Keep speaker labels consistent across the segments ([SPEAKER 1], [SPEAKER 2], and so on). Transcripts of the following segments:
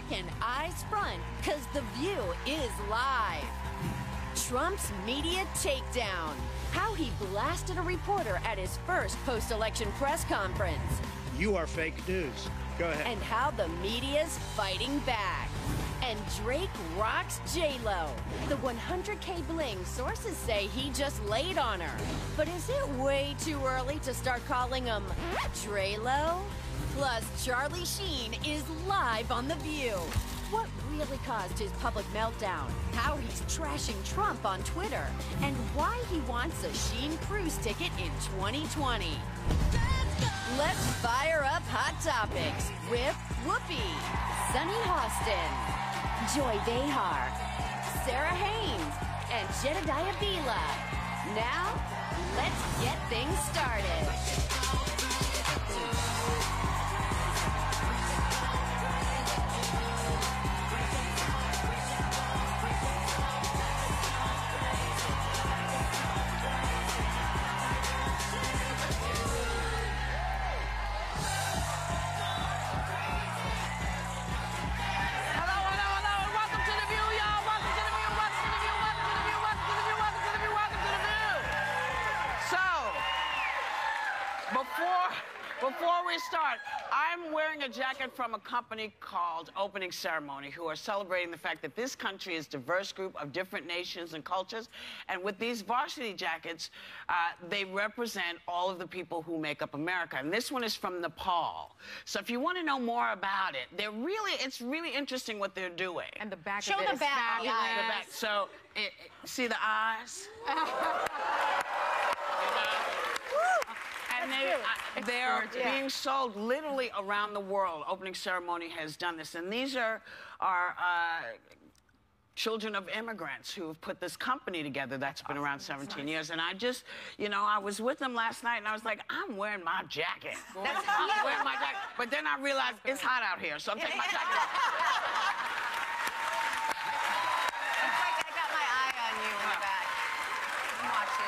[SPEAKER 1] back and eyes front, because The View is live. Trump's media takedown. How he blasted a reporter at his first post-election press conference.
[SPEAKER 2] You are fake news. Go ahead.
[SPEAKER 1] And how the media's fighting back. And Drake rocks J-Lo. The 100K bling, sources say he just laid on her. But is it way too early to start calling him Dre-Lo? Plus, Charlie Sheen is live on The View. What really caused his public meltdown? How he's trashing Trump on Twitter? And why he wants a Sheen cruise ticket in 2020. Let's fire up Hot Topics with Whoopi, Sunny Hostin, Joy Behar, Sarah Haynes, and Jedediah Bila. Now, let's get things started.
[SPEAKER 3] Before we start, I'm wearing a jacket from a company called Opening Ceremony, who are celebrating the fact that this country is a diverse group of different nations and cultures. And with these varsity jackets, they represent all of the people who make up America. And this one is from Nepal. So if you want to know more about it, it's really interesting what they're doing.
[SPEAKER 4] And the back
[SPEAKER 5] Show
[SPEAKER 4] of it
[SPEAKER 5] the
[SPEAKER 4] is
[SPEAKER 5] back.
[SPEAKER 4] fabulous.
[SPEAKER 3] The back. So, see the eyes? And they're being sold literally around the world. Opening Ceremony has done this. And these are children of immigrants who have put this company together that's been around 17 years. And I just, I was with them last night, and I was like, I'm wearing my jacket. I'm wearing my jacket. But then I realized it's hot out here, so I'm taking my jacket off.
[SPEAKER 5] It's like I got my eye on you in the back. I'm watching.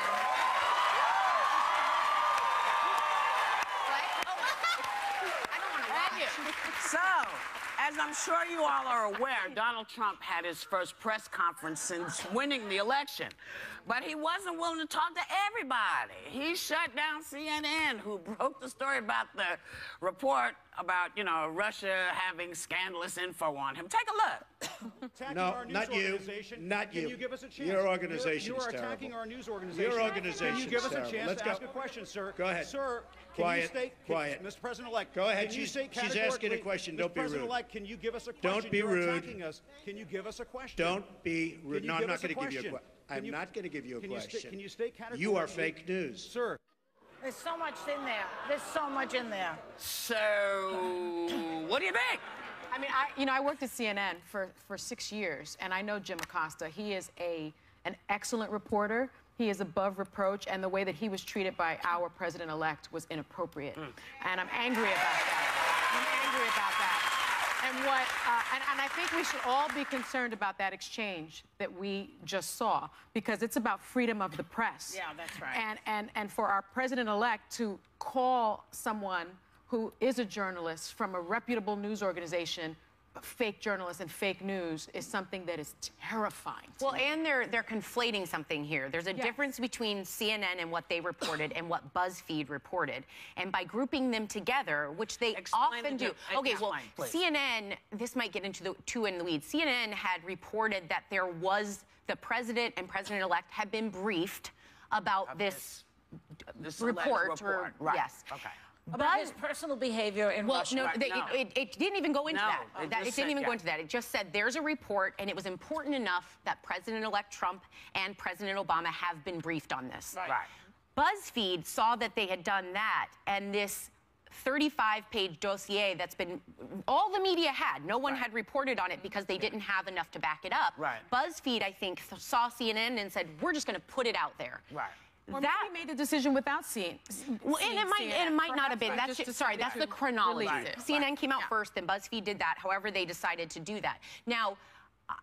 [SPEAKER 3] So, as I'm sure you all are aware, Donald Trump had his first press conference since winning the election. But he wasn't willing to talk to everybody. He shut down CNN, who broke the story about the report about, Russia having scandalous info on him. Take a look.
[SPEAKER 2] No, not you. Not you.
[SPEAKER 6] Can you give us a chance?
[SPEAKER 2] Your organization is terrible.
[SPEAKER 6] You are attacking our news organization.
[SPEAKER 2] Your organization
[SPEAKER 6] Can you give us a
[SPEAKER 2] is
[SPEAKER 6] chance
[SPEAKER 2] Let's
[SPEAKER 6] to
[SPEAKER 2] go.
[SPEAKER 6] ask a question, sir?
[SPEAKER 2] Go ahead.
[SPEAKER 6] Sir,
[SPEAKER 2] Quiet.
[SPEAKER 6] Mr. President-elect.
[SPEAKER 2] Go ahead.
[SPEAKER 6] Can you state
[SPEAKER 2] She's asking a question. Don't be rude.
[SPEAKER 6] Mr. President-elect, can you give us a question?
[SPEAKER 2] Don't be
[SPEAKER 6] You're
[SPEAKER 2] rude.
[SPEAKER 6] attacking us. Can you give us a question?
[SPEAKER 2] Don't be rude. No, I'm not going to give you a
[SPEAKER 6] question.
[SPEAKER 2] question. I'm not going to give you a question.
[SPEAKER 6] Can you state categorically?
[SPEAKER 2] You are fake news.
[SPEAKER 6] Sir.
[SPEAKER 7] There's so much in there. There's so much in there.
[SPEAKER 3] So, what do you think?
[SPEAKER 4] I mean, I worked at CNN for 6 years, and I know Jim Acosta. He is an excellent reporter. He is above reproach, and the way that he was treated by our president-elect was inappropriate. And I'm angry about that. I'm angry about that. And I think we should all be concerned about that exchange that we just saw, because it's about freedom of the press.
[SPEAKER 7] Yeah, that's right.
[SPEAKER 4] And for our president-elect to call someone who is a journalist from a reputable news organization fake journalists and fake news is something that is terrifying.
[SPEAKER 5] Well, and they're conflating something here. There's a difference between CNN and what they reported and what BuzzFeed reported. And by grouping them together, which they often do. Okay, well, please. CNN, this might get into the two in the weeds. CNN had reported that there was the president and president-elect had been briefed about this report.
[SPEAKER 3] Right.
[SPEAKER 5] Yes.
[SPEAKER 3] Okay.
[SPEAKER 7] About his personal behavior in Russia.
[SPEAKER 5] Well, no, it didn't even go into that. It didn't even go into that. It just said there's a report, and it was important enough that President-elect Trump and President Obama have been briefed on this.
[SPEAKER 3] Right.
[SPEAKER 5] BuzzFeed saw that they had done that, and this 35-page dossier that's been, all the media had. No one had reported on it because they didn't have enough to back it up.
[SPEAKER 3] Right.
[SPEAKER 5] BuzzFeed, I think, saw CNN and said, we're just going to put it out there.
[SPEAKER 3] Right.
[SPEAKER 4] Or maybe made the decision without seeing.
[SPEAKER 5] Well, and it might not have been. That's the chronology. CNN came out first, then BuzzFeed did that. However, they decided to do that. Now,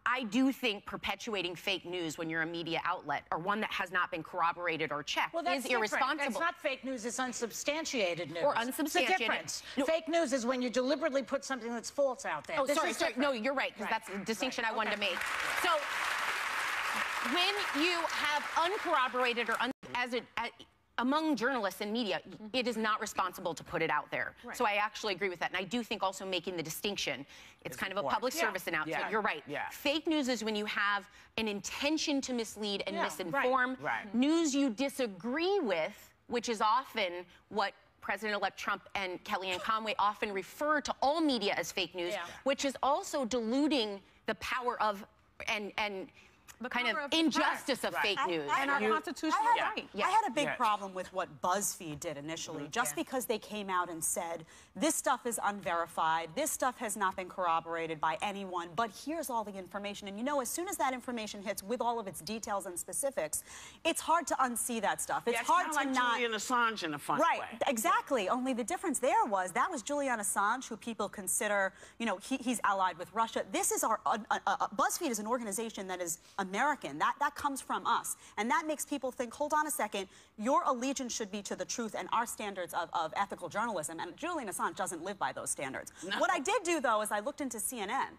[SPEAKER 5] I do think perpetuating fake news when you're a media outlet or one that has not been corroborated or checked is irresponsible.
[SPEAKER 7] It's not fake news, it's unsubstantiated news.
[SPEAKER 5] Or unsubstantiated.
[SPEAKER 7] It's the difference.
[SPEAKER 5] No.
[SPEAKER 7] Fake news is when you deliberately put something that's false out there.
[SPEAKER 5] Oh, sorry. No, you're right, because that's a distinction I wanted to make. So when you have uncorroborated or among journalists and media, it is not responsible to put it out there. Right. So I actually agree with that. And I do think also making the distinction, it's kind of a public service announcement. Yeah. You're right. Yeah. Fake news is when you have an intention to mislead and misinform. Right. News you disagree with, which is often what President-elect Trump and Kellyanne Conway often refer to all media as fake news, which is also diluting the power of and the kind of injustice of fake news.
[SPEAKER 8] And our constitutional right. I had a big problem with what BuzzFeed did initially, just because they came out and said, this stuff is unverified, this stuff has not been corroborated by anyone, but here's all the information. And you know, as soon as that information hits with all of its details and specifics, it's hard to unsee that stuff. It's hard to
[SPEAKER 3] like
[SPEAKER 8] not...
[SPEAKER 3] Julian Assange in a fun way.
[SPEAKER 8] Right, exactly. Only the difference there was, that was Julian Assange, who people consider, you know, he's allied with Russia. This is our... BuzzFeed is an organization that is American. That comes from us. And that makes people think, hold on a second, your allegiance should be to the truth and our standards of ethical journalism. And Julian Assange doesn't live by those standards. No. What I did do, though, is I looked into CNN.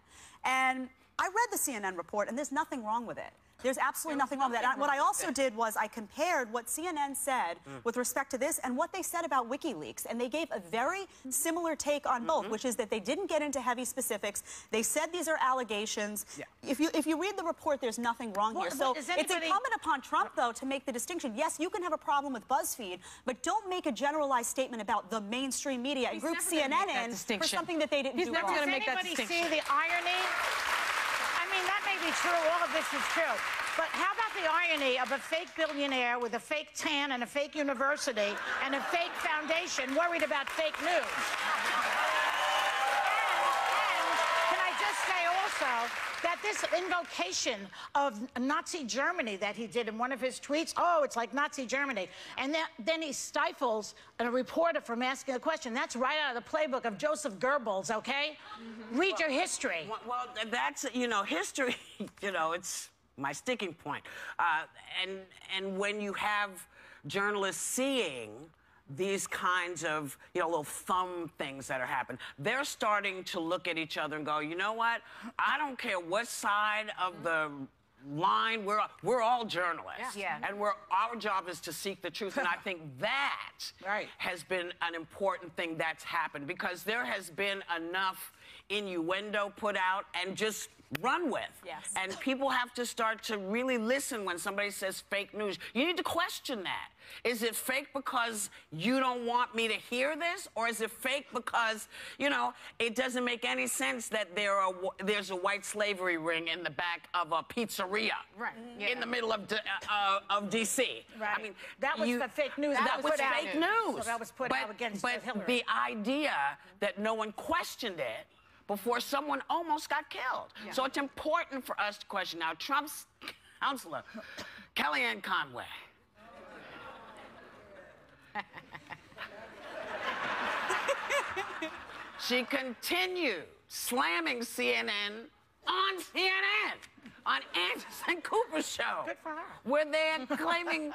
[SPEAKER 8] And I read the CNN report, and there's nothing wrong with it. There's absolutely nothing wrong with that. What I also did was I compared what CNN said with respect to this and what they said about WikiLeaks. And they gave a very similar take on both, which is that they didn't get into heavy specifics. They said these are allegations. Yeah. If you read the report, there's nothing wrong here. So it's incumbent upon Trump, though, to make the distinction. Yes, you can have a problem with BuzzFeed, but don't make a generalized statement about the mainstream media and group CNN in for something that they didn't do wrong.
[SPEAKER 4] He's never going to make that distinction.
[SPEAKER 7] Does anybody see the irony? I mean, that may be true. All of this is true. But how about the irony of a fake billionaire with a fake tan and a fake university and a fake foundation worried about fake news? And can I just say also that this invocation of Nazi Germany that he did in one of his tweets, oh, it's like Nazi Germany, and then he stifles a reporter from asking a question. That's right out of the playbook of Joseph Goebbels, okay? Read your history.
[SPEAKER 3] Well, that's, you know, history, you know, it's my sticking point. And when you have journalists seeing these kinds of, you know, little thumb things that are happening, they're starting to look at each other and go, you know what? I don't care what side of the line we're all journalists. Yeah. And our job is to seek the truth. And I think that has been an important thing that's happened, because there has been enough innuendo put out and just run with. Yes. And people have to start to really listen when somebody says fake news. You need to question that. Is it fake because you don't want me to hear this? Or is it fake because, you know, it doesn't make any sense that there's a white slavery ring in the back of a pizzeria in the middle of D.C.?
[SPEAKER 7] Right.
[SPEAKER 3] I mean,
[SPEAKER 7] that was the fake news.
[SPEAKER 3] That was fake news.
[SPEAKER 7] So that was put out against Hillary.
[SPEAKER 3] But the idea that no one questioned it before someone almost got killed. Yeah. So it's important for us to question. Now, Trump's counselor, Kellyanne Conway. She continued slamming CNN on Anderson Cooper's show.
[SPEAKER 7] Good for her.
[SPEAKER 3] Where they're claiming,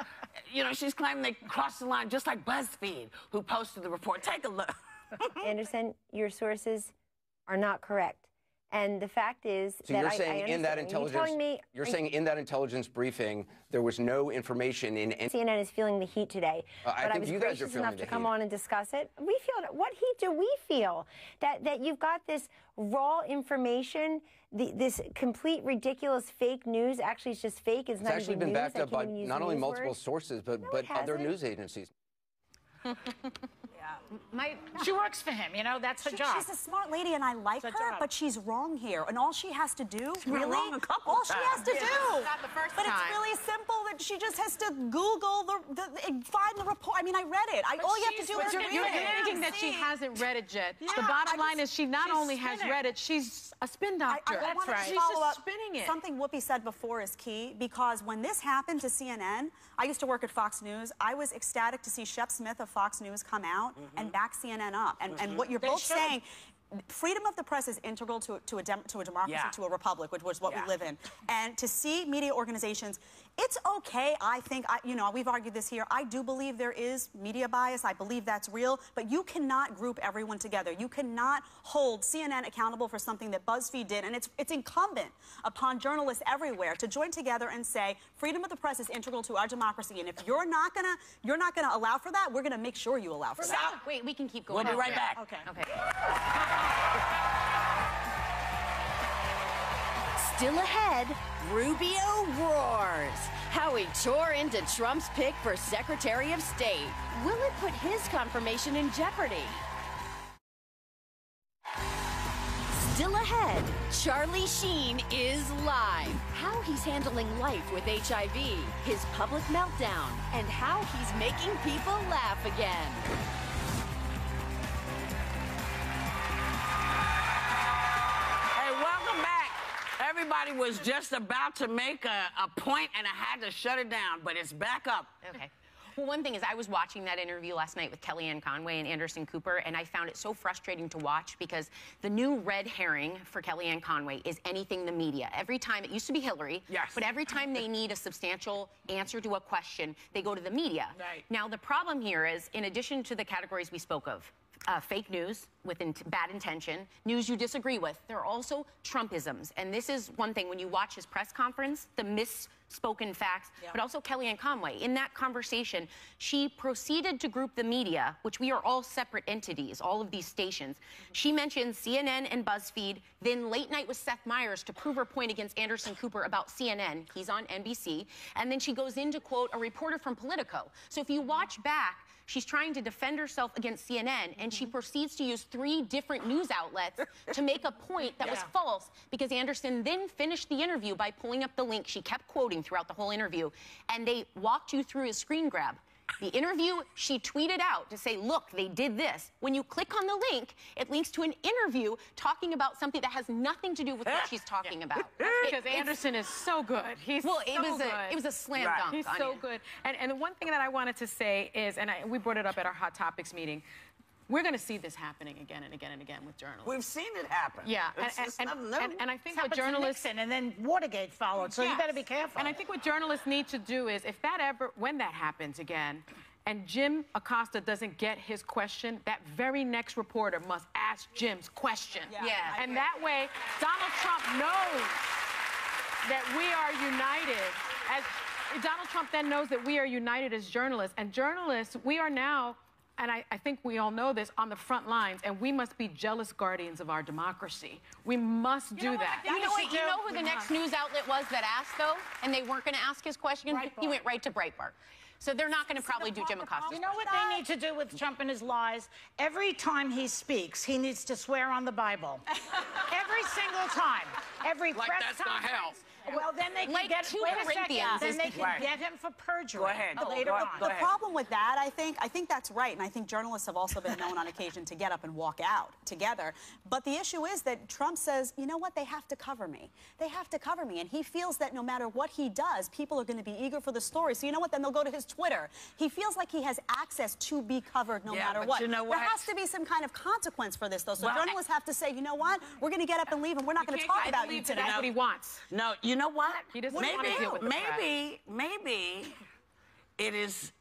[SPEAKER 3] you know, she's claiming they crossed the line, just like BuzzFeed, who posted the report. Take a look.
[SPEAKER 9] Anderson, your sources are not correct. And the fact is
[SPEAKER 10] so
[SPEAKER 9] that
[SPEAKER 10] you're saying in that intelligence, you're saying in that intelligence briefing there was no information in any...
[SPEAKER 9] CNN is feeling the heat today.
[SPEAKER 10] I think you guys are feeling
[SPEAKER 9] enough
[SPEAKER 10] the
[SPEAKER 9] to come
[SPEAKER 10] heat.
[SPEAKER 9] on and discuss it. We feel it. What heat do we feel? That you've got this raw information, this complete ridiculous fake news. Actually, it's just fake. It's not
[SPEAKER 10] actually
[SPEAKER 9] even
[SPEAKER 10] been
[SPEAKER 9] news.
[SPEAKER 10] backed up by not only multiple
[SPEAKER 9] words.
[SPEAKER 10] sources but other news agencies.
[SPEAKER 7] She works for him, you know, that's her job.
[SPEAKER 8] She's a smart lady and I like her, but she's wrrong here. And all she has to do,
[SPEAKER 3] wrong a couple
[SPEAKER 8] all she has to do.
[SPEAKER 4] Not the first
[SPEAKER 8] but
[SPEAKER 4] time.
[SPEAKER 8] it's really simple that she just has to Google find the report. I mean, I read it. All you have to do is read it.
[SPEAKER 4] You're thinking that she hasn't read it yet. Yeah, the bottom line is she not only has read it, she's a spin doctor.
[SPEAKER 8] That's right.
[SPEAKER 4] She's just spinning it.
[SPEAKER 8] Something Whoopi said before is key, because when this happened to CNN, I used to work at Fox News. I was ecstatic to see Shep Smith of Fox News come out and back CNN up. And what you're both saying, freedom of the press is integral to a democracy, to a republic, which is what we live in. And to see media organizations, it's okay, I think, you know, we've argued this here. I do believe there is media bias. I believe that's real. But you cannot group everyone together. You cannot hold CNN accountable for something that BuzzFeed did. And it's incumbent upon journalists everywhere to join together and say, freedom of the press is integral to our democracy. And if you're not gonna allow for that, we're gonna make sure you allow for that.
[SPEAKER 5] Wait, we can keep going.
[SPEAKER 3] We'll be right back.
[SPEAKER 5] Okay.
[SPEAKER 1] Still ahead, Rubio roars. How he tore into Trump's pick for Secretary of State. Will it put his confirmation in jeopardy? Still ahead, Charlie Sheen is live. How he's handling life with HIV, his public meltdown, and how he's making people laugh again.
[SPEAKER 3] Everybody was just about to make a point, and I had to shut it down, but it's back up.
[SPEAKER 5] Okay. Well, one thing is I was watching that interview last night with Kellyanne Conway and Anderson Cooper, and I found it so frustrating to watch because the new red herring for Kellyanne Conway is anything the media. Every time, it used to be Hillary, but every time they need a substantial answer to a question, they go to the media.
[SPEAKER 3] Right.
[SPEAKER 5] Now, the problem here is, in addition to the categories we spoke of, fake news with bad intention, news you disagree with, there are also Trumpisms. And this is one thing, when you watch his press conference, the misspoken facts, but also Kellyanne Conway. In that conversation, she proceeded to group the media, which we are all separate entities, all of these stations. She mentioned CNN and BuzzFeed, then Late Night with Seth Meyers to prove her point against Anderson Cooper about CNN. He's on NBC. And then she goes in to quote a reporter from Politico. So if you watch back, she's trying to defend herself against CNN, and she proceeds to use 3 different news outlets to make a point that was false, because Anderson then finished the interview by pulling up the link she kept quoting throughout the whole interview, and they walked you through his screen grab. The interview, she tweeted out to say, look, they did this. When you click on the link, it links to an interview talking about something that has nothing to do with what she's talking about.
[SPEAKER 4] Because Anderson is so good. He's
[SPEAKER 5] well,
[SPEAKER 4] so
[SPEAKER 5] good. It was a slam dunk.
[SPEAKER 4] He's so good. And the one thing that I wanted to say is, and we brought it up at our Hot Topics meeting, we're going to see this happening again and again and again with journalists.
[SPEAKER 3] We've seen it happen.
[SPEAKER 4] Yeah,
[SPEAKER 3] it's nothing new.
[SPEAKER 4] And I think what journalists
[SPEAKER 7] and then Watergate followed, so you better be careful.
[SPEAKER 4] And I think what journalists need to do is, if that ever, when that happens again, and Jim Acosta doesn't get his question, that very next reporter must ask Jim's question. And that way, Donald Trump knows that we are united. Donald Trump then knows that we are united as journalists. And journalists, we are now, and I think we all know this, on the front lines, and we must be jealous guardians of our democracy. We must do that.
[SPEAKER 5] You know who the next news outlet was that asked, though, and they weren't going to ask his question? He went right to Breitbart. So they're not going to probably do Jim Acosta.
[SPEAKER 7] You know what they need to do with Trump and his lies? Every time he speaks, he needs to swear on the Bible. Every single time. Every press
[SPEAKER 3] that's not help.
[SPEAKER 7] Well, then they can get then they can get him for perjury.
[SPEAKER 3] Go ahead.
[SPEAKER 7] Later on.
[SPEAKER 8] The problem with that, I think that's right, and I think journalists have also been known on occasion to get up and walk out together. But the issue is that Trump says, you know what, they have to cover me. They have to cover me, and he feels that no matter what he does, people are going to be eager for the story. So you know what, then they'll go to his Twitter. He feels like he has access to be covered no matter what.
[SPEAKER 3] You know what?
[SPEAKER 8] There has to be some kind of consequence for this, though. So journalists have to say, you know what, we're going to get up and leave, and we're not going to talk about you today.
[SPEAKER 4] That's what he wants.
[SPEAKER 3] No, you know what?
[SPEAKER 4] He doesn't want to deal with the press.
[SPEAKER 3] Maybe it is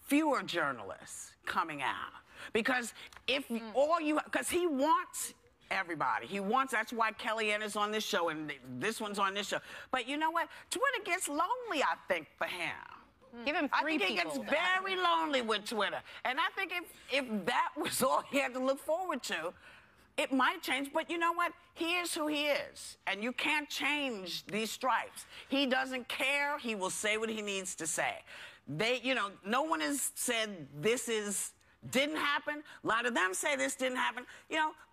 [SPEAKER 3] fewer journalists coming out. Because if because he wants everybody. He wants, that's why Kellyanne is on this show and this one's on this show. But you know what? Twitter gets lonely, I think, for him.
[SPEAKER 5] Give him 3 people.
[SPEAKER 3] I think he gets very lonely with Twitter. And I think if that was all he had to look forward to, it might change, but you know what? He is who he is, and you can't change these stripes. He doesn't care. He will say what he needs to say. No one has said didn't happen. A lot of them say this didn't happen,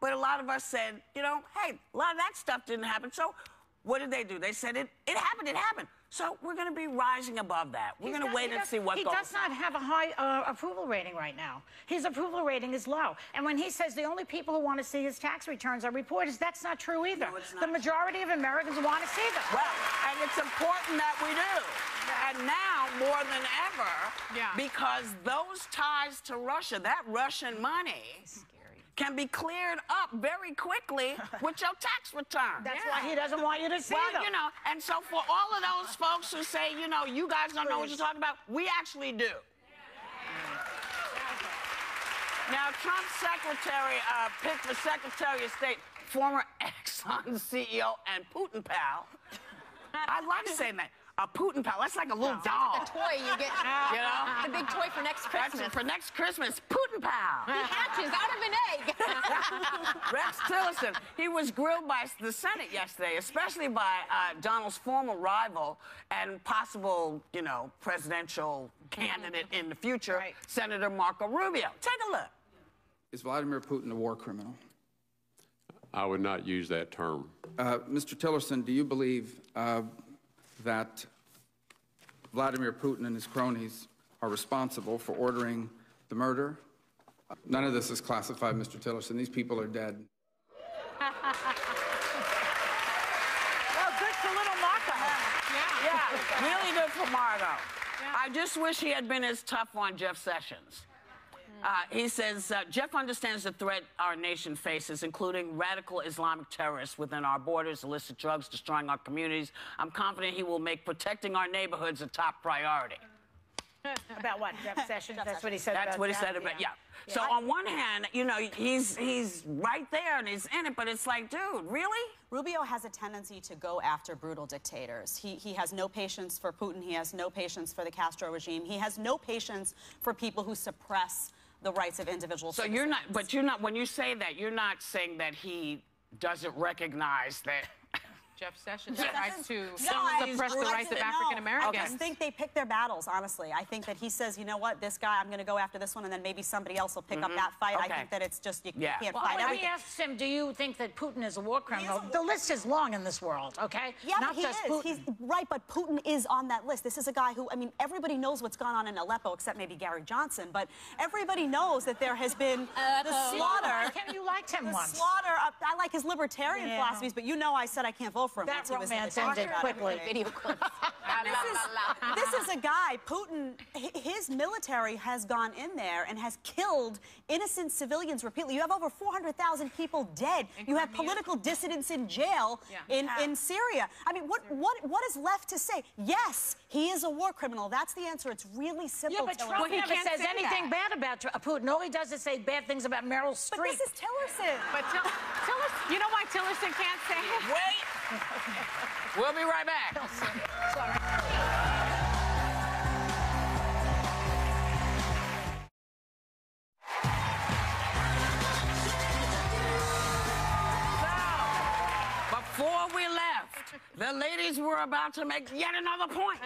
[SPEAKER 3] but a lot of us said, hey, a lot of that stuff didn't happen. So what did they do? They said it happened, it happened. So we're going to be rising above that. We're going to wait and see what goes on.
[SPEAKER 7] He does not have a high approval rating right now. His approval rating is low. And when he says the only people who want to see his tax returns are reporters, that's not true either.
[SPEAKER 3] No, it's not.
[SPEAKER 7] The majority of Americans want to see them.
[SPEAKER 3] Well, and it's important that we do. And now, more than ever, because those ties to Russia, that Russian money, can be cleared up very quickly with your tax return.
[SPEAKER 7] That's why he doesn't want you to see them.
[SPEAKER 3] Well, you know, and so for all of those folks who say, you know, you guys don't know what you're talking about, we actually do. Now, Trump's secretary picked for Secretary of State former Exxon CEO and Putin pal. I like saying that. A Putin pal. That's like a little doll.
[SPEAKER 5] The toy you get.
[SPEAKER 3] You know?
[SPEAKER 5] The big toy for next Christmas.
[SPEAKER 3] That's it, for next Christmas. Putin pal.
[SPEAKER 5] He hatches out of an egg.
[SPEAKER 3] Rex Tillerson. He was grilled by the Senate yesterday, especially by Donald's former rival and possible, you know, presidential candidate in the future, Senator Marco Rubio. Take a look.
[SPEAKER 11] Is Vladimir Putin a war criminal?
[SPEAKER 12] I would not use that term.
[SPEAKER 11] Mr. Tillerson, do you believe that Vladimir Putin and his cronies are responsible for ordering the murder? None of this is classified, Mr. Tillerson. These people are dead.
[SPEAKER 7] Well, good for little Marco.
[SPEAKER 3] Yeah, really good for Marco. I just wish he had been as tough on Jeff Sessions. He says, Jeff understands the threat our nation faces, including radical Islamic terrorists within our borders, illicit drugs destroying our communities. I'm confident he will make protecting our neighborhoods a top priority.
[SPEAKER 7] About what, Jeff Sessions? That's what he said.
[SPEAKER 3] That's what he said about, yeah. So on one hand, you know, he's right there and he's in it, but it's like, dude, really?
[SPEAKER 8] Rubio has a tendency to go after brutal dictators. He has no patience for Putin. He has no patience for the Castro regime. He has no patience for people who suppress the rights of individuals.
[SPEAKER 3] So you're not, but you're not, when you say that, you're not saying that he doesn't recognize that
[SPEAKER 4] Jeff Sessions tries to
[SPEAKER 8] suppress
[SPEAKER 4] the rights of African Americans.
[SPEAKER 8] I just think they pick their battles, honestly. I think that he says, you know what, this guy, I'm going to go after this one, and then maybe somebody else will pick up that fight. I think that it's just, you can't fight
[SPEAKER 7] everything. He asks him, do you think that Putin is a war criminal? The list is long in this world, okay?
[SPEAKER 8] Yeah, not just Putin. He's right, but Putin is on that list. This is a guy who, I mean, everybody knows what's gone on in Aleppo, except maybe Gary Johnson, but everybody knows that there has been the slaughter.
[SPEAKER 7] You liked him once.
[SPEAKER 8] Slaughter. I like his libertarian philosophies, but you know I said I can't vote for him.
[SPEAKER 7] That romance ended quickly.
[SPEAKER 8] Video clips. This is a guy, Putin, his military has gone in there and has killed innocent civilians repeatedly. You have over 400,000 people dead. You have political dissidents in jail in Syria. I mean, what is left to say? Yes, he is a war criminal. That's the answer. It's really simple.
[SPEAKER 7] Yeah, but Trump never says anything bad about Putin. All he does is say bad things about Meryl Streep.
[SPEAKER 8] But this is Tillerson.
[SPEAKER 4] But Tillerson, you know why Tillerson can't say it?
[SPEAKER 3] Wait. We'll be right back. So, before we left, the ladies were about to make yet another point.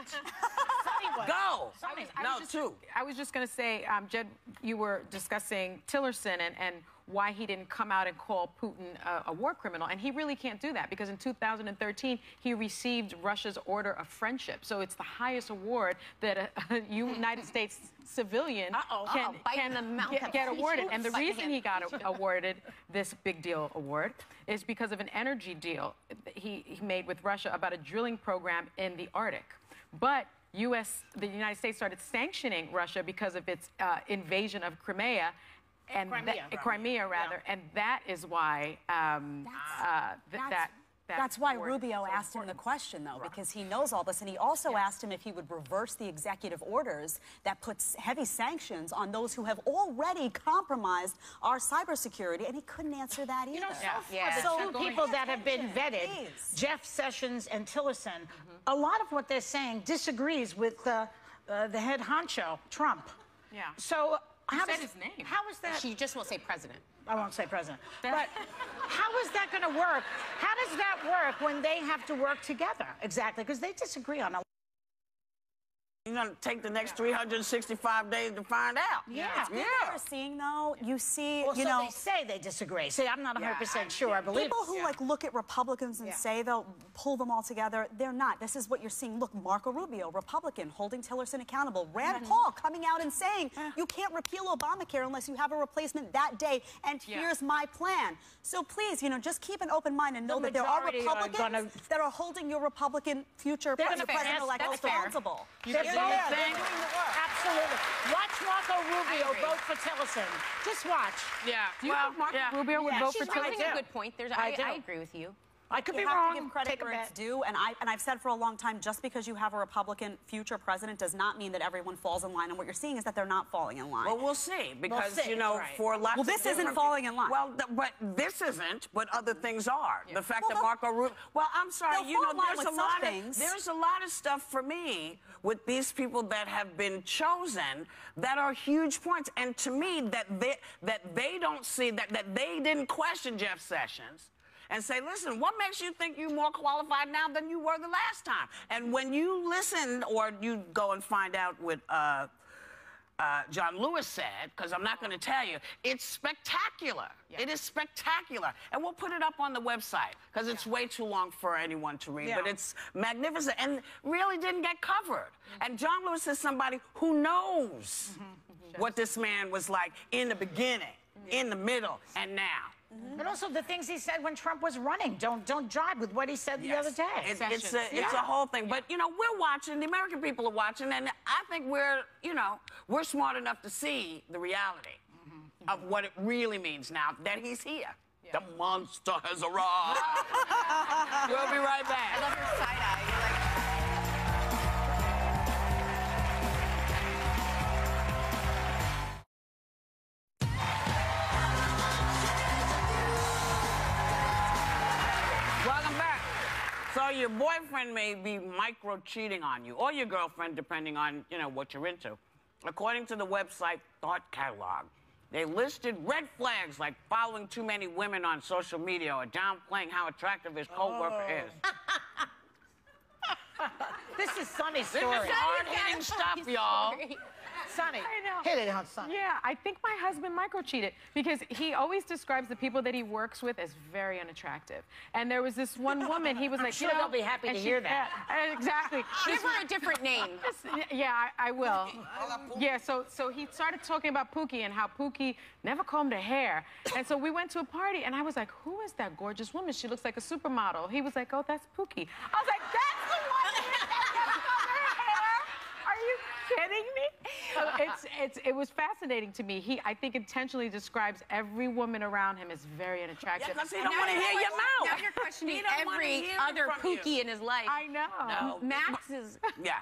[SPEAKER 3] Go.
[SPEAKER 4] I was just going to say, Jed, you were discussing Tillerson and why he didn't come out and call Putin a war criminal. And he really can't do that because in 2013, he received Russia's Order of Friendship. So it's the highest award that a United States civilian can get awarded. And the reason he got awarded this big deal award is because of an energy deal he made with Russia about a drilling program in the Arctic. But the United States started sanctioning Russia because of its invasion of Crimea. And Crimea, rather, and that is why
[SPEAKER 8] that's why Rubio asked him the question, though, because he knows all this, and he also asked him if he would reverse the executive orders that puts heavy sanctions on those who have already compromised our cybersecurity, and he couldn't anser that either. You know,
[SPEAKER 7] so the two people that have been vetted, Jeff Sessions and Tillerson, a lot of what they're saying disagrees with the head honcho, Trump.
[SPEAKER 4] Yeah.
[SPEAKER 7] So.
[SPEAKER 4] How said his name?
[SPEAKER 7] How is that?
[SPEAKER 5] She just won't say president.
[SPEAKER 7] I won't say president. But how is that going to work? How does that work when they have to work together? Exactly, because they disagree on a lot.
[SPEAKER 3] You're going to take the next 365 days to find out.
[SPEAKER 8] Yeah. You're seeing, though, you see,
[SPEAKER 7] well, so they say they disagree. See, I'm not 100% sure. I believe
[SPEAKER 8] people who, like, look at Republicans and say they'll pull them all together, they're not. This is what you're seeing. Look, Marco Rubio, Republican, holding Tillerson accountable. Rand Paul coming out and saying, you can't repeal Obamacare unless you have a replacement that day, and here's my plan. So please, you know, just keep an open mind and know that there are Republicans that are holding your Republican future president-elect responsible.
[SPEAKER 7] Yeah, they're doing the work. Absolutely. Watch Marco Rubio vote for Tillerson. Just watch.
[SPEAKER 3] Yeah.
[SPEAKER 4] Do you think Marco Rubio would vote for Tillerson?
[SPEAKER 5] She's raising a good point. I agree with you.
[SPEAKER 7] I could be
[SPEAKER 8] You
[SPEAKER 7] wrong.
[SPEAKER 8] have to give credit where it's due, and I've said for a long time, just because you have a Republican future president does not mean that everyone falls in line. And what you're seeing is that they're not falling in line.
[SPEAKER 3] Well, we'll see, because you know, for lots.
[SPEAKER 8] Well, this isn't falling in line.
[SPEAKER 3] Well, but this isn't, but other things are. The fact that Marco Rubio. Well, I'm sorry. You know, there's a lot of stuff for me with these people that have been chosen that are huge points, and to me, that they don't see that they didn't question Jeff Sessions and say, listen, what makes you think you're more qualified now than you were the last time? And when you listen, or you go and find out what John Lewis said, because I'm not going to tell you, it's spectacular. Yeah. It is spectacular. And we'll put it up on the website, because it's way too long for anyone to read. But it's magnificent and really didn't get covered. And John Lewis is somebody who knows what this man was like in the beginning, in the middle, and now.
[SPEAKER 7] But also the things he said when Trump was running. Don't jibe with what he said the other day.
[SPEAKER 3] It's a whole thing. But, you know, we're watching. The American people are watching. And I think we're smart enough to see the reality of what it really means now that he's here. The monster has arrived. We'll be right back.
[SPEAKER 5] I love your side-eye. You're like...
[SPEAKER 3] So your boyfriend may be micro-cheating on you, or your girlfriend, depending on, you know, what you're into. According to the website Thought Catalog, they listed red flags like following too many women on social media or downplaying how attractive his co-worker is.
[SPEAKER 7] This is Sonny's story.
[SPEAKER 3] This is hard-hitting stuff, y'all.
[SPEAKER 7] Sonny,
[SPEAKER 4] I know.
[SPEAKER 7] hit it on Sonny.
[SPEAKER 4] Yeah, I think my husband micro-cheated because he always describes the people that he works with as very unattractive. And there was this one woman, he was like,
[SPEAKER 7] sure they'll be happy to hear that.
[SPEAKER 4] Exactly.
[SPEAKER 5] Give her a different name.
[SPEAKER 4] Yeah, I will. Yeah, so he started talking about Pookie and how Pookie never combed her hair. And so we went to a party, and I was like, who is that gorgeous woman? She looks like a supermodel. He was like, oh, that's Pookie. I was like, that's the one that never combed her hair? Are you kidding me? It was fascinating to me. I think, intentionally describes every woman around him as very unattractive.
[SPEAKER 3] Yeah, because he don't want to hear your mouth.
[SPEAKER 5] Now you're questioning every other Pookie in his life.
[SPEAKER 4] I know.
[SPEAKER 5] No.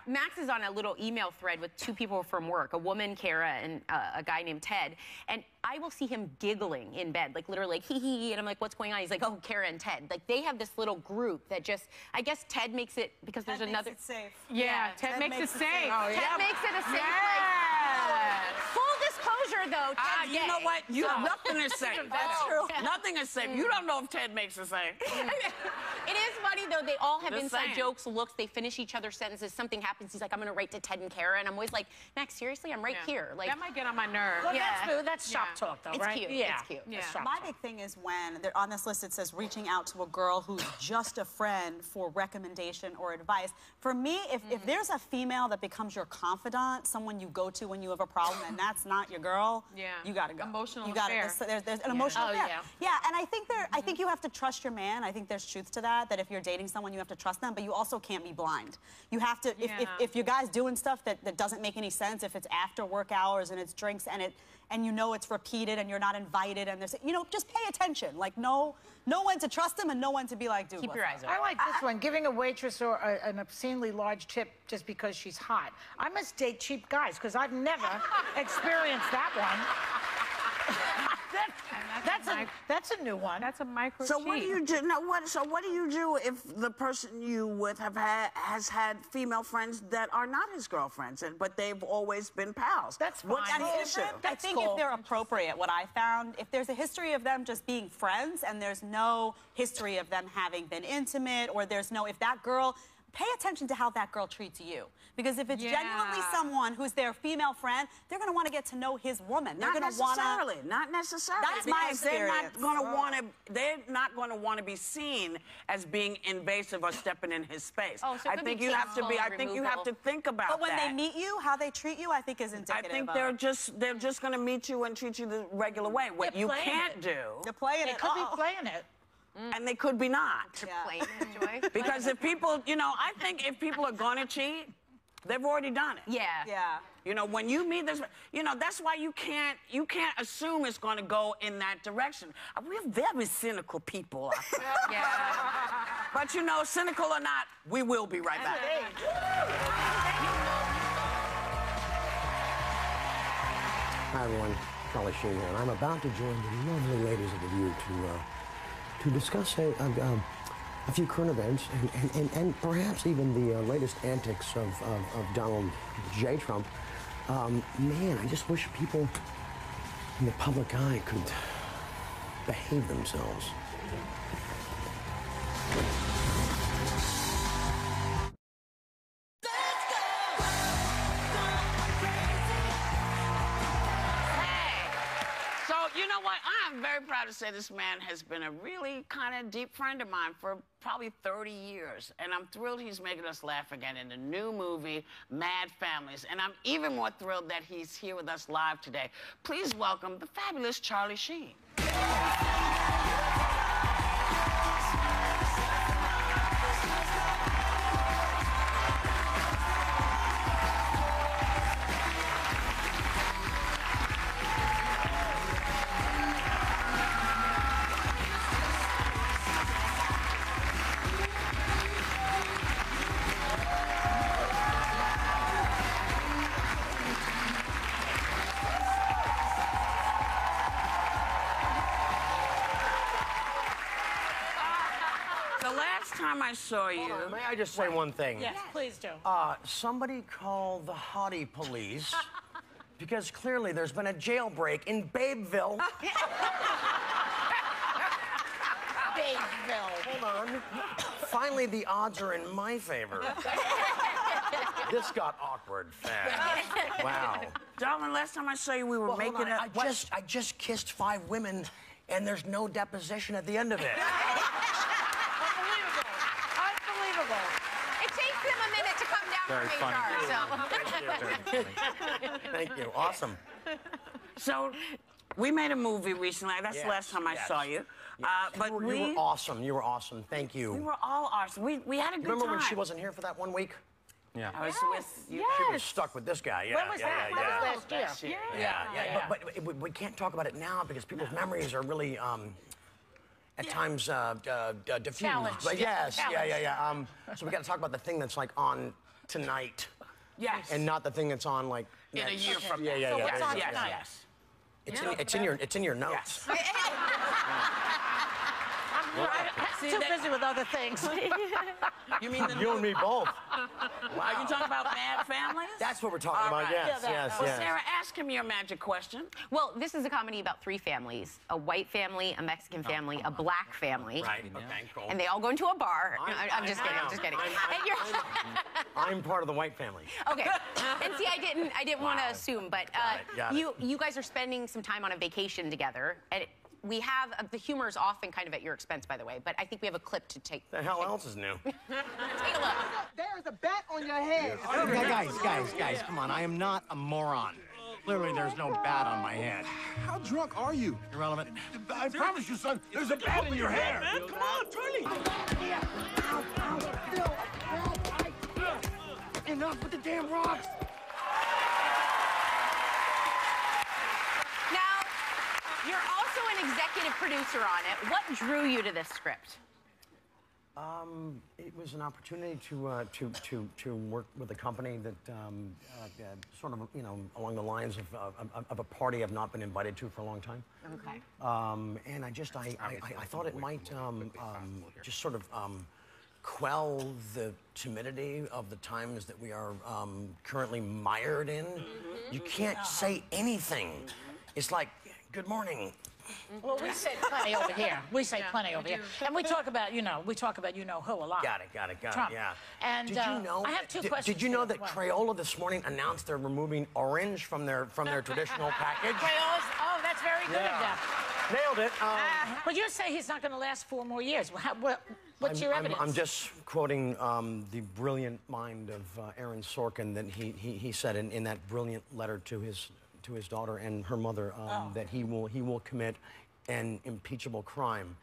[SPEAKER 5] Max is on a little email thread with two people from work, a woman, Kara, and a guy named Ted. And I will see him giggling in bed, like literally like, hee hee hee, and I'm like, what's going on? He's like, oh, Kara and Ted. Like, they have this little group that just, I guess Ted makes it, because there's another.
[SPEAKER 8] Makes it safe.
[SPEAKER 4] Yeah, Ted makes it safe.
[SPEAKER 5] Oh, Ted makes it a safe place. Full disclosure, though, Ted's
[SPEAKER 3] you know what? Nothing is safe.
[SPEAKER 5] That's true.
[SPEAKER 3] Nothing is safe. You don't know if Ted makes it safe.
[SPEAKER 5] It is funny, though. They all have inside jokes, looks. They finish each other's sentences. Something happens. He's like, I'm going to write to Ted and Kara. And I'm always like, Max, seriously? I'm right here. Like,
[SPEAKER 4] that might get on my nerves.
[SPEAKER 7] Well, that's shop talk, though, right?
[SPEAKER 5] It's cute.
[SPEAKER 7] Yeah.
[SPEAKER 5] It's cute.
[SPEAKER 4] Yeah.
[SPEAKER 8] My big thing is when on this list it says reaching out to a girl who's just a friend for recommendation or advice. For me, if there's a female that becomes your confidant, someone you go to when you have a problem, and that's not your girl, you gotta go.
[SPEAKER 4] Emotional
[SPEAKER 8] affair. There's an emotional affair. Yeah, and I think you have to trust your man. I think there's truth to that. That if you're dating someone, you have to trust them, but you also can't be blind. You have to. If your guy's doing stuff that doesn't make any sense, if it's after work hours and it's drinks and you know it's repeated and you're not invited and there's, just pay attention. Like, know when to trust them and know when to be like, dude,
[SPEAKER 5] keep your eyes open.
[SPEAKER 7] I like this one, giving a waitress or an obscenely large tip just because she's hot. I must date cheap guys because I've never experienced that one. That's a new one.
[SPEAKER 4] That's a micro.
[SPEAKER 3] So what do you do? No, what do you do if the person you with has had female friends that are not his girlfriends, but they've always been pals?
[SPEAKER 7] That's fine.
[SPEAKER 3] What's the issue?
[SPEAKER 8] I think if they're appropriate, what I found, if there's a history of them just being friends and there's no history of them having been intimate, or if that girl, pay attention to how that girl treats you. Because if it's genuinely someone who's their female friend, they're going to want to get to know his woman. They're going to want to.
[SPEAKER 3] Not necessarily.
[SPEAKER 8] That's my experience.
[SPEAKER 3] They're not going to want to be seen as being invasive or stepping in his space.
[SPEAKER 5] Oh, so
[SPEAKER 3] I think you have to be. I think you have to think about that.
[SPEAKER 8] But when they meet you, how they treat you, I think is indicative.
[SPEAKER 3] I think they're just going to meet you and treat you the regular way. What you can't do.
[SPEAKER 8] They're playing it.
[SPEAKER 7] They could be playing it.
[SPEAKER 3] And they could be not.
[SPEAKER 5] Plain enjoy.
[SPEAKER 3] Because if people, I think if people are going to cheat, They've already done it.
[SPEAKER 5] Yeah.
[SPEAKER 8] Yeah.
[SPEAKER 3] You know, when you meet this, you know, that's why you can't assume it's going to go in that direction. We're very cynical people.
[SPEAKER 5] Yeah.
[SPEAKER 3] But you know, cynical or not, we will be right back.
[SPEAKER 13] Hi everyone, Charlie Sheen here, and I'm about to join the lovely ladies of The View to discuss a few current events and perhaps even the latest antics of Donald J. Trump. Man, I just wish people in the public eye could behave themselves.
[SPEAKER 3] You know what? I'm very proud to say this man has been a really kind of deep friend of mine for probably 30 years. And I'm thrilled he's making us laugh again in the new movie, Mad Families. And I'm even more thrilled that he's here with us live today. Please welcome the fabulous Charlie Sheen. I saw you.
[SPEAKER 13] May I just say one thing?
[SPEAKER 7] Yes, please do.
[SPEAKER 13] Somebody call the hottie police because clearly there's been a jailbreak in Babeville.
[SPEAKER 7] Babeville.
[SPEAKER 13] Hold on. Finally, the odds are in my favor. This got awkward fast. Wow.
[SPEAKER 3] Darling, last time I saw you, we were making it.
[SPEAKER 13] I just kissed 5 women, and there's no deposition at the end of it.
[SPEAKER 5] It takes them a minute to come down from HR, so.
[SPEAKER 13] Thank you. Awesome.
[SPEAKER 3] So, we made a movie recently. That's the last time I saw you.
[SPEAKER 13] Yes. But you were awesome. You were awesome. Thank you.
[SPEAKER 3] We were all awesome. We had a good time.
[SPEAKER 13] Remember when she wasn't here for that 1 week?
[SPEAKER 3] Yeah. I was with you.
[SPEAKER 13] She was stuck with this guy. Yeah.
[SPEAKER 7] When was that? That was last year.
[SPEAKER 13] Yeah. But we can't talk about it now because people's memories are really at times diffused.
[SPEAKER 7] Challenged.
[SPEAKER 13] But yes, yeah. So we got to talk about the thing that's like on tonight.
[SPEAKER 3] Yes.
[SPEAKER 13] And not the thing that's on like
[SPEAKER 3] in a year from now.
[SPEAKER 13] Yeah.
[SPEAKER 7] So what's on
[SPEAKER 3] yes,
[SPEAKER 7] tonight?
[SPEAKER 3] yes.
[SPEAKER 13] It's in your notes.
[SPEAKER 3] Yes.
[SPEAKER 7] I'm too busy with other things.
[SPEAKER 3] You mean
[SPEAKER 13] you and me both?
[SPEAKER 3] Are you talking about Mad Families?
[SPEAKER 13] That's what we're talking about. Yes, yes.
[SPEAKER 3] Well, Sarah, ask him your magic question.
[SPEAKER 5] Well, this is a comedy about 3 families: a white family, a Mexican family, a black family.
[SPEAKER 13] Right. Okay. Cool.
[SPEAKER 5] And they all go into a bar. I'm just kidding. I'm just kidding.
[SPEAKER 13] I'm part of the white family.
[SPEAKER 5] Okay. And see, I didn't want to assume, but
[SPEAKER 13] Got it.
[SPEAKER 5] you guys are spending some time on a vacation together, and we have the humor is often kind of at your expense, by the way. But I think we have a clip to take.
[SPEAKER 13] The hell else is new?
[SPEAKER 5] Take a look.
[SPEAKER 14] There's a bat on your head.
[SPEAKER 15] Guys, come on. I am not a moron. Clearly, there's no bat on my head.
[SPEAKER 14] How drunk are you?
[SPEAKER 15] Irrelevant.
[SPEAKER 14] I promise you, son, there's a bat in your hair. Man, come on, Charlie.
[SPEAKER 15] Enough with the damn rocks.
[SPEAKER 5] Now, you're also an executive producer on it. What drew you to this script?
[SPEAKER 13] It was an opportunity to work with a company that sort of, you know, along the lines of a party I've not been invited to for a long time.
[SPEAKER 5] Okay.
[SPEAKER 13] And I thought it might just sort of quell the timidity of the times that we are currently mired in. You can't say anything. It's like, good morning.
[SPEAKER 7] Well, we say plenty over here. We say plenty over here. And we talk about, you know who a lot.
[SPEAKER 13] Got it,
[SPEAKER 7] Trump.
[SPEAKER 13] yeah.
[SPEAKER 7] And
[SPEAKER 13] did you know,
[SPEAKER 7] I have 2 questions.
[SPEAKER 13] Did you know that Crayola this morning announced they're removing orange from their traditional package?
[SPEAKER 7] Crayolas? Oh, that's very good of them.
[SPEAKER 13] Nailed it.
[SPEAKER 7] But you say he's not going to last 4 more years. What's your evidence?
[SPEAKER 13] I'm just quoting the brilliant mind of Aaron Sorkin that he said in that brilliant letter to his daughter and her mother that he will commit an impeachable crime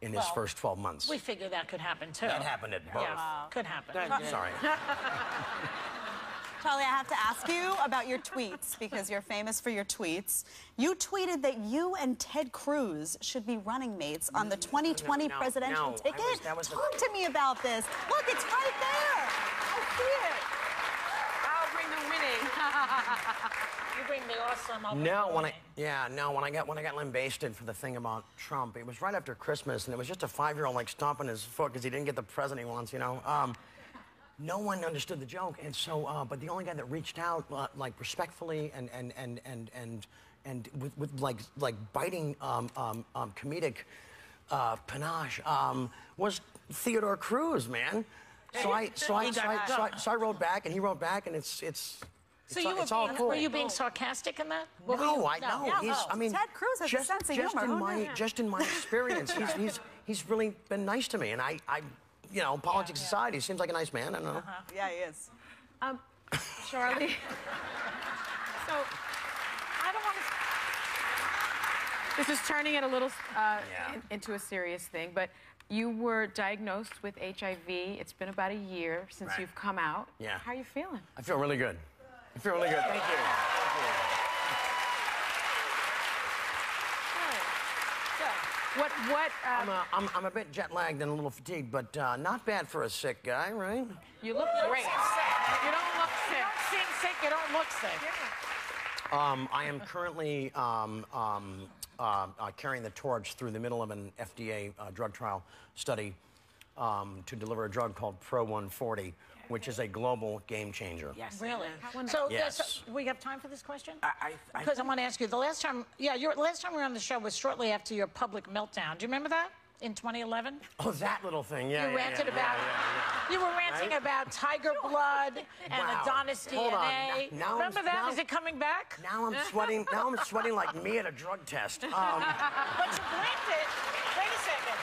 [SPEAKER 13] in his first 12 months.
[SPEAKER 7] We figure that could happen too.
[SPEAKER 13] That happened at birth.
[SPEAKER 7] Yeah, could happen.
[SPEAKER 13] Sorry.
[SPEAKER 8] Charlie, I have to ask you about your tweets, because you're famous for your tweets. You tweeted that you and Ted Cruz should be running mates on the 2020 presidential ticket. Talk to me about this. Look, it's right there. I see it.
[SPEAKER 3] I'll bring the winning.
[SPEAKER 7] You bring the awesome.
[SPEAKER 15] No, when I got lambasted for the thing about Trump, it was right after Christmas, and it was just a 5-year-old like stomping his foot because he didn't get the president he wants, you know. No one understood the joke, and so, but the only guy that reached out, like respectfully and with like biting comedic panache, was Theodore Cruz, man. So I wrote back, and he wrote back, and it's all cool.
[SPEAKER 7] Were you being sarcastic in that?
[SPEAKER 15] No, I mean,
[SPEAKER 8] Ted Cruz has a sense of humor.
[SPEAKER 15] Just in my experience, he's really been nice to me, and I you know, politics aside, he seems like a nice man. I don't know.
[SPEAKER 8] Yeah, he is.
[SPEAKER 4] Charlie. So, I don't want to. This is turning it a little into a serious thing, but you were diagnosed with HIV. It's been about a year since you've come out.
[SPEAKER 15] Yeah.
[SPEAKER 4] How are you feeling?
[SPEAKER 15] I feel really good. I feel really good. Thank you. I'm a bit jet lagged and a little fatigued, but not bad for a sick guy, right?
[SPEAKER 4] You look great. You don't look sick.
[SPEAKER 7] You don't seem sick. You don't look sick.
[SPEAKER 15] I am currently carrying the torch through the middle of an FDA drug trial study to deliver a drug called Pro 140, which is a global game changer.
[SPEAKER 7] Yes. Really? So,
[SPEAKER 15] yes.
[SPEAKER 7] So we have time for this question? Because I want to ask you, the last time, last time we were on the show was shortly after your public meltdown. Do you remember that? In 2011?
[SPEAKER 15] Oh, that little thing, yeah.
[SPEAKER 7] You ranted about. You were ranting about Tiger Blood and Adonis DNA. Remember that? Is it coming back?
[SPEAKER 15] Now I'm sweating. Now I'm sweating like me at a drug test.
[SPEAKER 7] But you blamed it. Wait a second.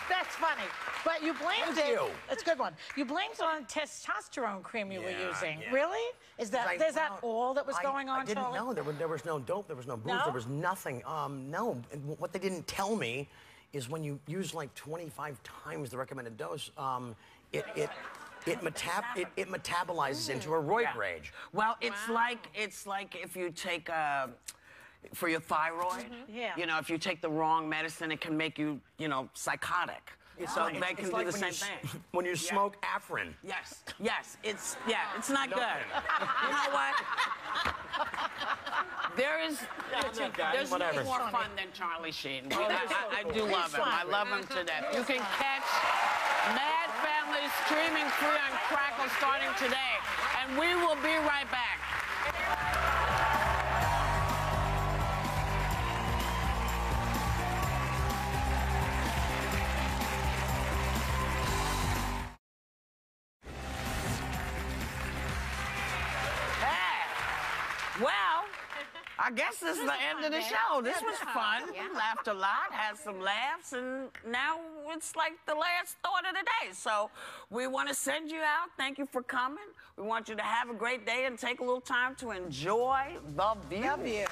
[SPEAKER 7] That's funny. But you blamed it. That's a good one. You blamed it on testosterone cream you were using. Yeah. Really? Is that all that was going on,
[SPEAKER 15] Charlie? I didn't know. There was no dope. There was no booze. There was nothing. No. What they didn't tell me is when you use like 25 times the recommended dose, it metabolizes into a roid rage.
[SPEAKER 3] Well, it's like if you take for your thyroid. You know, if you take the wrong medicine, it can make you, psychotic. So they can do the same thing.
[SPEAKER 15] When you smoke Afrin.
[SPEAKER 3] Yes. It's not good. You know what? There's nothing more fun than Charlie Sheen. I do love him. I love him to death. You can catch Mad Family streaming free on Crackle starting today. And we will be right back. Well, I guess this is the end of the show. This was fun. We laughed a lot, had some laughs, and now it's like the last thought of the day. So we want to send you out. Thank you for coming. We want you to have a great day and take a little time to enjoy the view.